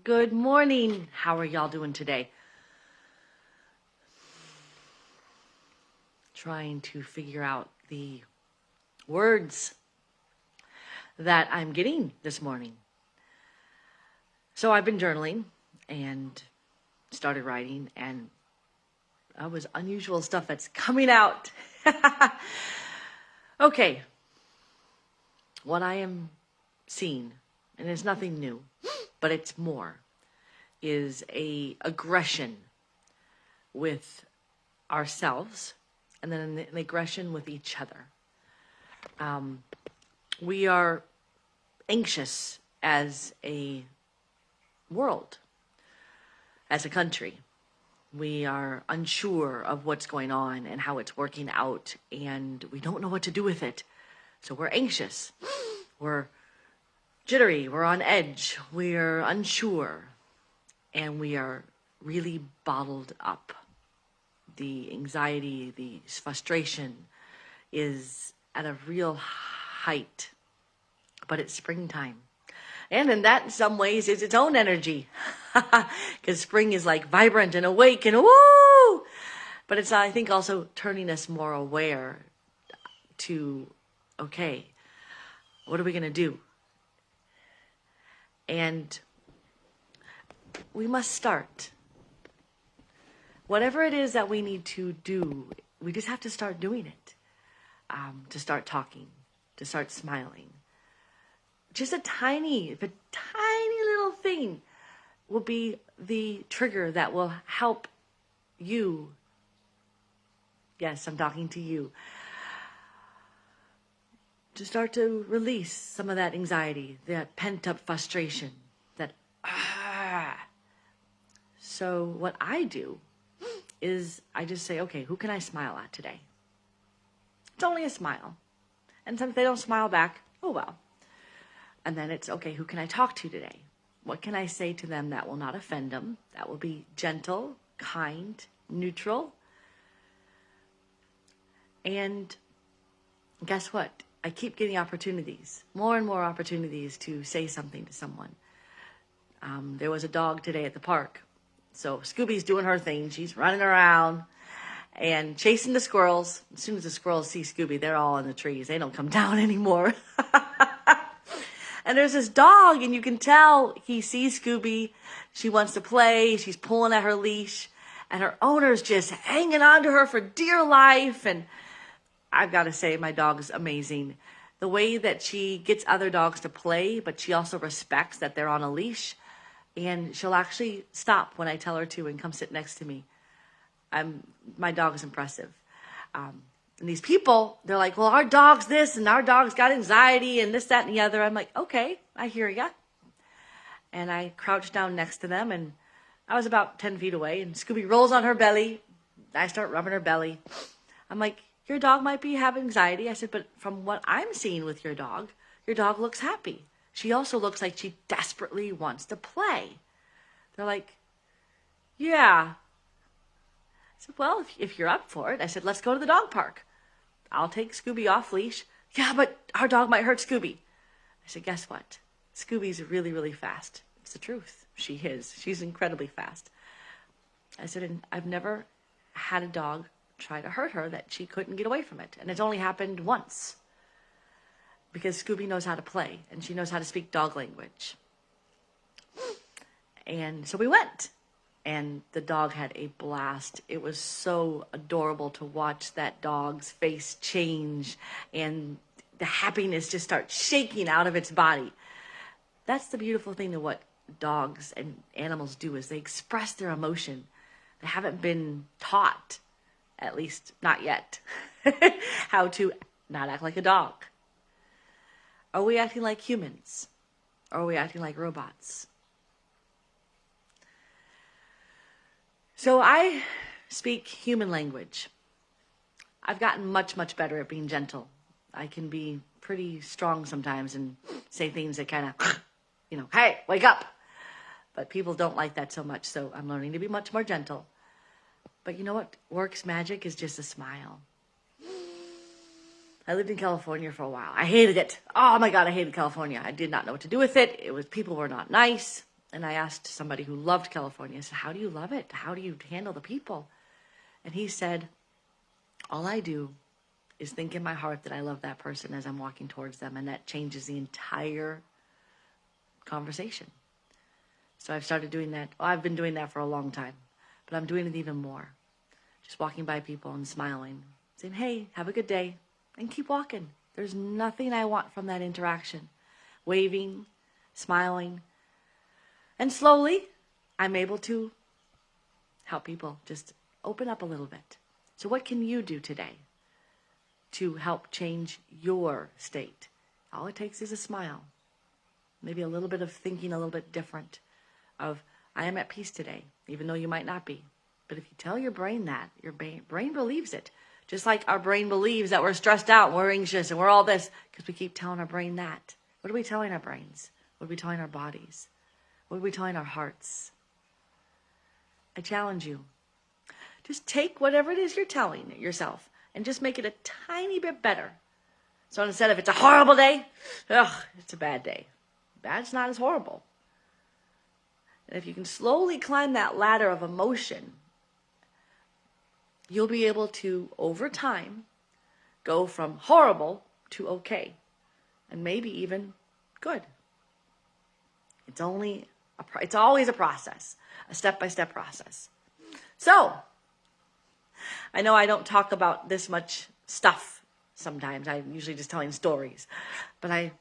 Good morning. How are y'all doing today? Trying to figure out the words that I'm getting this morning. So I've been journaling and started writing, and that was unusual stuff that's coming out. Okay. What I am seeing, and it's nothing new, but it's more, is a aggression with ourselves and then an aggression with each other. We are anxious as a world, as a country. We are unsure of what's going on and how it's working out, and we don't know what to do with it. So we're anxious. We're jittery. We're on edge. We're unsure. And we are really bottled up. The anxiety, the frustration is at a real height. But it's springtime. And in that, in some ways, is its own energy. Because spring is like vibrant and awake and woo! But it's, I think, also turning us more aware to, okay, what are we going to do? And we must start. Whatever it is that we need to do, we just have to start doing it. To start talking, to start smiling. Just a tiny little thing will be the trigger that will help you. Yes, I'm talking to you. To start to release some of that anxiety, that pent-up frustration, that So what I do is I just say, okay, who can I smile at today? It's only a smile. And sometimes they don't smile back, oh well. And then it's, okay, who can I talk to today? What can I say to them that will not offend them, that will be gentle, kind, neutral? And guess what? I keep getting opportunities, more and more opportunities to say something to someone. There was a dog today at the park. So Scooby's doing her thing. She's running around and chasing the squirrels. As soon as the squirrels see Scooby, they're all in the trees. They don't come down anymore. And there's this dog, and you can tell he sees Scooby. She wants to play. She's pulling at her leash. And her owner's just hanging on to her for dear life. And I've got to say, my dog is amazing. The way that she gets other dogs to play, but she also respects that they're on a leash. And she'll actually stop when I tell her to and come sit next to me. My dog is impressive. And these people, they're like, well, our dog's this and our dog's got anxiety and this, that, and the other. I'm like, okay, I hear ya. And I crouched down next to them, and I was about 10 feet away, and Scooby rolls on her belly. I start rubbing her belly. I'm like, your dog might be having anxiety. I said, but from what I'm seeing with your dog looks happy. She also looks like she desperately wants to play. They're like, yeah. I said, well, if you're up for it, I said, let's go to the dog park. I'll take Scooby off leash. Yeah, but our dog might hurt Scooby. I said, guess what? Scooby's really, really fast. It's the truth. She is. She's incredibly fast. I said, and I've never had a dog try to hurt her that she couldn't get away from it. And it's only happened once. Because Scooby knows how to play, and she knows how to speak dog language. And so we went. And the dog had a blast. It was so adorable to watch that dog's face change and the happiness just start shaking out of its body. That's the beautiful thing of what dogs and animals do, is they express their emotion. They haven't been taught, at least not yet, how to not act like a dog. Are we acting like humans? Or are we acting like robots? So I speak human language. I've gotten much, much better at being gentle. I can be pretty strong sometimes and say things that kind of, hey, wake up. But people don't like that so much, so I'm learning to be much more gentle. But you know what works magic is just a smile. I lived in California for a while. I hated it. Oh my God, I hated California. I did not know what to do with it. People were not nice. And I asked somebody who loved California, I said, how do you love it? How do you handle the people? And he said, all I do is think in my heart that I love that person as I'm walking towards them. And that changes the entire conversation. So I've started doing that. Well, I've been doing that for a long time, but I'm doing it even more. Just walking by people and smiling, saying, hey, have a good day, and keep walking. There's nothing I want from that interaction. Waving, smiling, and slowly I'm able to help people just open up a little bit. So what can you do today to help change your state? All it takes is a smile. Maybe a little bit of thinking a little bit different of, I am at peace today, even though you might not be. But if you tell your brain that, your brain believes it. Just like our brain believes that we're stressed out, we're anxious, and we're all this, because we keep telling our brain that. What are we telling our brains? What are we telling our bodies? What are we telling our hearts? I challenge you. Just take whatever it is you're telling yourself and just make it a tiny bit better. So instead of it's a horrible day, it's a bad day. Bad's not as horrible. And if you can slowly climb that ladder of emotion, you'll be able to, over time, go from horrible to okay. And maybe even good. It's always a process, a step-by-step process. So, I know I don't talk about this much stuff sometimes. I'm usually just telling stories. But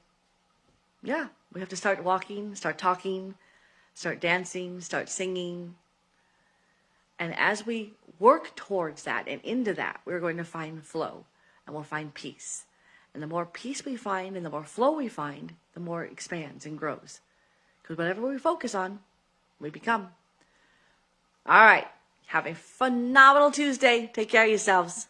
we have to start walking, start talking, start dancing, start singing. And as we work towards that and into that, we're going to find flow and we'll find peace. And the more peace we find and the more flow we find, the more it expands and grows. Because whatever we focus on, we become. All right. Have a phenomenal Tuesday. Take care of yourselves.